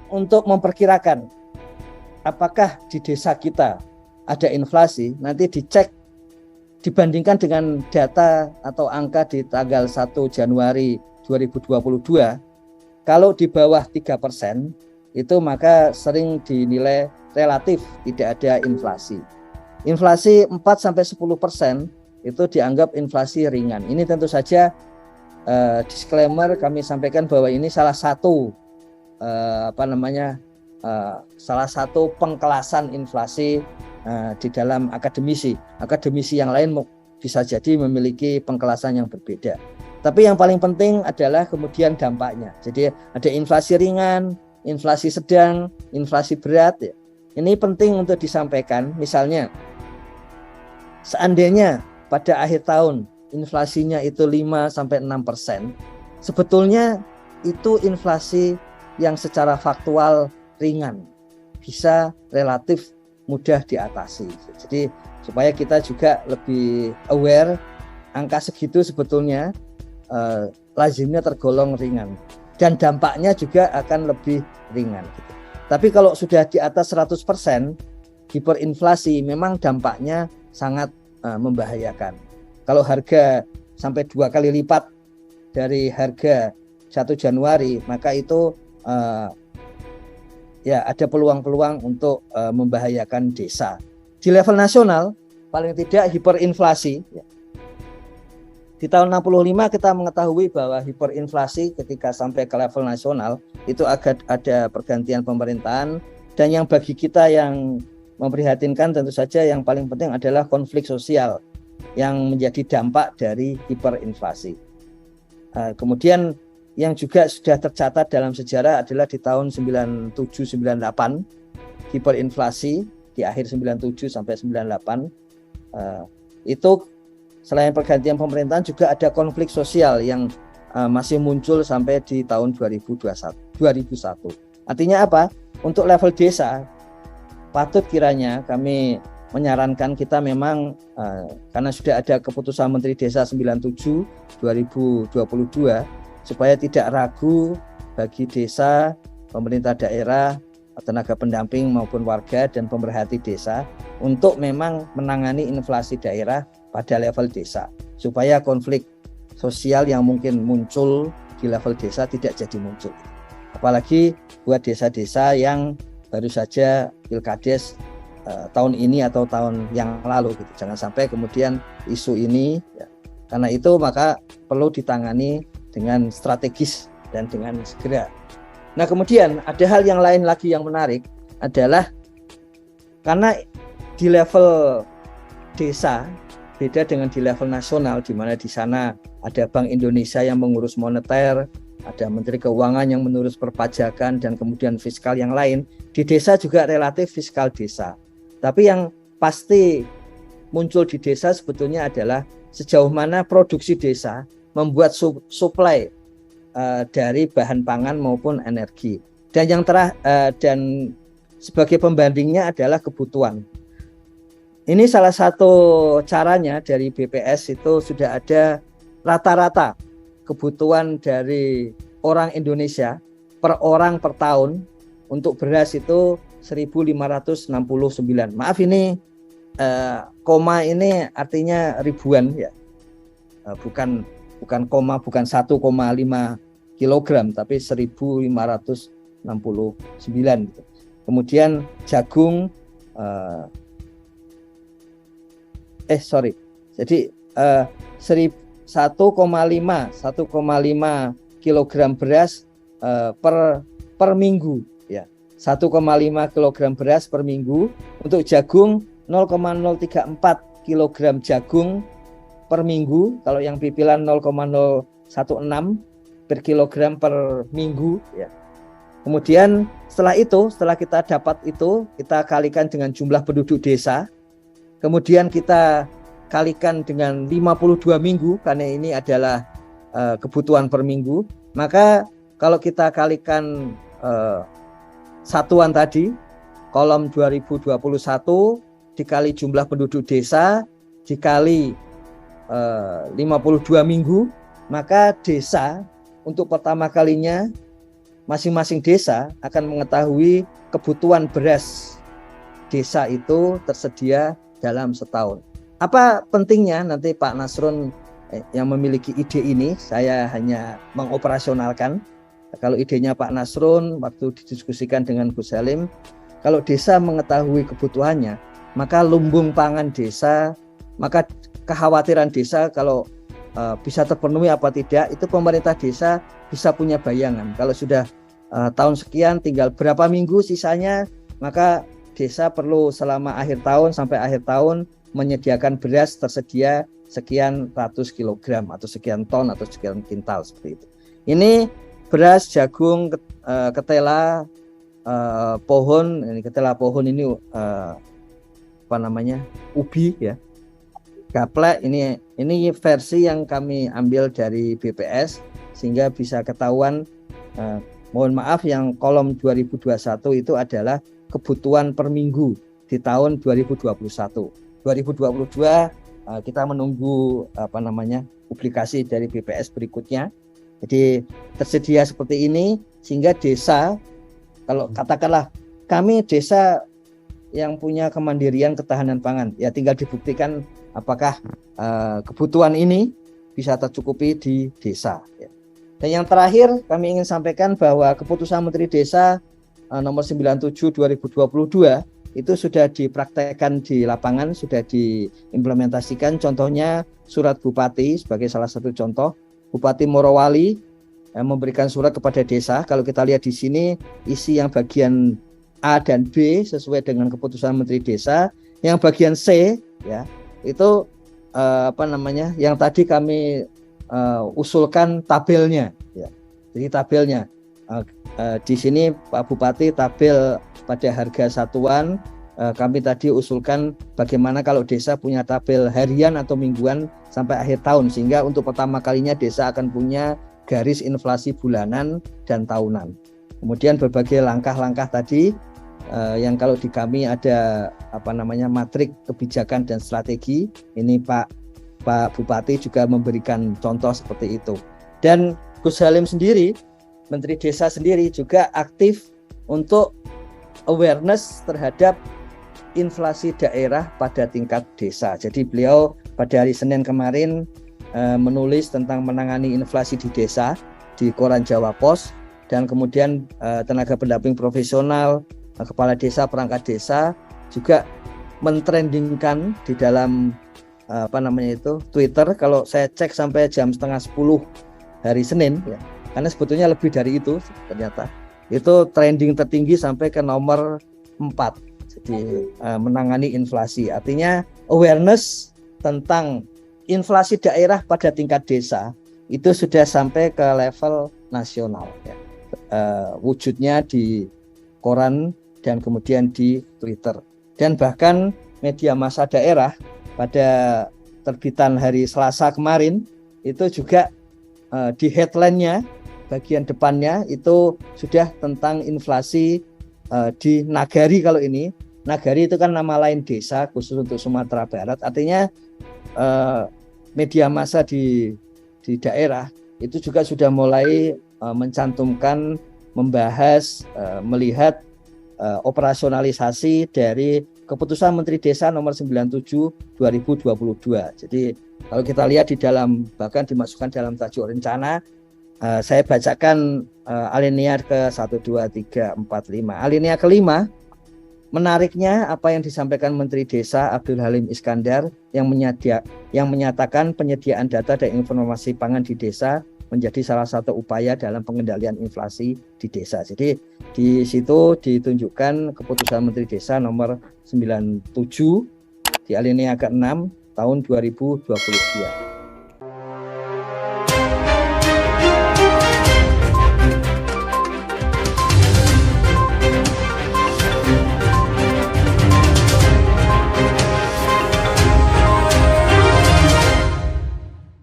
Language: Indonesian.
untuk memperkirakan apakah di desa kita ada inflasi, nanti dicek dibandingkan dengan data atau angka di tanggal 1 Januari 2022, kalau di bawah 3% itu maka sering dinilai relatif tidak ada inflasi. Inflasi 4-10% itu dianggap inflasi ringan. Ini tentu saja disclaimer kami sampaikan bahwa ini salah satu salah satu pengkelasan inflasi di dalam akademisi. Akademisi yang lain bisa jadi memiliki pengkelasan yang berbeda. Tapi yang paling penting adalah kemudian dampaknya. Jadi ada inflasi ringan, inflasi sedang, inflasi berat. Ya. Ini penting untuk disampaikan. Misalnya, seandainya pada akhir tahun inflasinya itu 5-6%, sebetulnya itu inflasi yang secara faktual ringan, bisa relatif mudah diatasi. Jadi supaya kita juga lebih aware, angka segitu sebetulnya lazimnya tergolong ringan dan dampaknya juga akan lebih ringan. Tapi kalau sudah di atas 100% hiperinflasi, memang dampaknya sangat membahayakan. Kalau harga sampai 2 kali lipat dari harga 1 Januari, maka itu ya ada peluang-peluang untuk membahayakan desa. Di level nasional paling tidak hiperinflasi. Ya. Di tahun 65 kita mengetahui bahwa hiperinflasi ketika sampai ke level nasional itu agak ada pergantian pemerintahan, dan yang bagi kita yang memprihatinkan tentu saja yang paling penting adalah konflik sosial yang menjadi dampak dari hiperinflasi. Kemudian yang juga sudah tercatat dalam sejarah adalah di tahun 97-98 hiperinflasi di akhir 97 sampai 98 itu selain pergantian pemerintahan juga ada konflik sosial yang masih muncul sampai di tahun 2001. Artinya apa? Untuk level desa patut kiranya kami menyarankan kita memang karena sudah ada keputusan Menteri Desa 97 2022 supaya tidak ragu bagi desa, pemerintah daerah, tenaga pendamping maupun warga dan pemerhati desa untuk memang menangani inflasi daerah pada level desa supaya konflik sosial yang mungkin muncul di level desa tidak jadi muncul. Apalagi buat desa-desa yang baru saja pilkades tahun ini atau tahun yang lalu gitu. Jangan sampai kemudian isu ini ya, karena itu maka perlu ditangani dengan strategis dan dengan segera. Nah, kemudian ada hal yang lain lagi yang menarik adalah karena di level desa beda dengan di level nasional, di mana di sana ada Bank Indonesia yang mengurus moneter, ada Menteri Keuangan yang mengurus perpajakan dan kemudian fiskal yang lain. Di desa juga relatif fiskal desa. Tapi yang pasti muncul di desa sebetulnya adalah sejauh mana produksi desa membuat supply dari bahan pangan maupun energi. Dan yang dan sebagai pembandingnya adalah kebutuhan. Ini salah satu caranya dari BPS itu sudah ada rata-rata kebutuhan dari orang Indonesia per orang per tahun untuk beras itu 1.569. Maaf ini koma ini artinya ribuan ya. Bukan koma, bukan 1,5 kilogram tapi 1.569 gitu. Kemudian jagung jadi 1,5 kilogram beras per minggu ya. 1,5 kilogram beras per minggu. Untuk jagung 0,034 kilogram jagung per minggu. Kalau yang pipilan 0,016 per kilogram per minggu ya. Kemudian setelah kita dapat itu, kita kalikan dengan jumlah penduduk desa. Kemudian kita kalikan dengan 52 minggu karena ini adalah kebutuhan per minggu. Maka kalau kita kalikan satuan tadi, kolom 2021 dikali jumlah penduduk desa dikali 52 minggu, maka desa untuk pertama kalinya masing-masing desa akan mengetahui kebutuhan beras desa itu tersedia dalam setahun. Apa pentingnya nanti Pak Nasrun yang memiliki ide ini, saya hanya mengoperasionalkan. Kalau idenya Pak Nasrun waktu didiskusikan dengan Gus Salim, kalau desa mengetahui kebutuhannya, maka lumbung pangan desa, maka kekhawatiran desa kalau bisa terpenuhi apa tidak, itu pemerintah desa bisa punya bayangan. Kalau sudah tahun sekian tinggal berapa minggu sisanya, maka desa perlu selama akhir tahun sampai akhir tahun menyediakan beras tersedia sekian ratus kilogram atau sekian ton atau sekian kintal seperti itu. Ini beras, jagung, ketela, pohon. Ini ketela pohon ini apa namanya, ubi ya, gaplek. Ini versi yang kami ambil dari BPS sehingga bisa ketahuan. Mohon maaf, yang kolom 2021 itu adalah kebutuhan per minggu di tahun 2021. 2022 kita menunggu apa namanya publikasi dari BPS berikutnya. Jadi tersedia seperti ini sehingga desa, kalau katakanlah kami desa yang punya kemandirian ketahanan pangan, ya tinggal dibuktikan apakah kebutuhan ini bisa tercukupi di desa. Dan yang terakhir kami ingin sampaikan bahwa keputusan Menteri Desa nomor 97 2022 itu sudah dipraktekkan di lapangan, sudah diimplementasikan. Contohnya surat Bupati sebagai salah satu contoh. Bupati Morowali memberikan surat kepada desa. Kalau kita lihat di sini isi yang bagian A dan B sesuai dengan keputusan Menteri Desa. Yang bagian C ya itu apa namanya, yang tadi kami usulkan tabelnya ya. Jadi tabelnya di sini Pak Bupati tabel pada harga satuan, kami tadi usulkan bagaimana kalau desa punya tabel harian atau mingguan sampai akhir tahun, sehingga untuk pertama kalinya desa akan punya garis inflasi bulanan dan tahunan. Kemudian berbagai langkah-langkah tadi yang kalau di kami ada apa namanya matrik kebijakan dan strategi. Ini Pak Bupati juga memberikan contoh seperti itu. Dan Gus Salim sendiri, Menteri Desa sendiri juga aktif untuk awareness terhadap inflasi daerah pada tingkat desa. Jadi beliau pada hari Senin kemarin menulis tentang menangani inflasi di desa di koran Jawa Pos, dan kemudian tenaga pendamping profesional, kepala desa, perangkat desa juga mentrendingkan di dalam apa namanya itu Twitter. Kalau saya cek sampai jam 9:30 hari Senin ya, karena sebetulnya lebih dari itu ternyata itu trending tertinggi sampai ke nomor 4. Jadi menangani inflasi, artinya awareness tentang inflasi daerah pada tingkat desa itu sudah sampai ke level nasional ya. Wujudnya di koran dan kemudian di Twitter, dan bahkan media massa daerah pada terbitan hari Selasa kemarin itu juga di headline-nya bagian depannya itu sudah tentang inflasi di Nagari. Kalau ini Nagari itu kan nama lain desa khusus untuk Sumatera Barat, artinya media massa di daerah itu juga sudah mulai mencantumkan, membahas, melihat operasionalisasi dari keputusan Menteri Desa nomor 97 2022. Jadi kalau kita lihat di dalam, bahkan dimasukkan dalam tajuk rencana, saya bacakan alinea ke 1, 2, 3, 4, 5. Alinea kelima, menariknya apa yang disampaikan Menteri Desa Abdul Halim Iskandar yang menyatakan penyediaan data dan informasi pangan di desa menjadi salah satu upaya dalam pengendalian inflasi di desa. Jadi di situ ditunjukkan keputusan Menteri Desa nomor 97 di alinea ke-6 tahun 2022.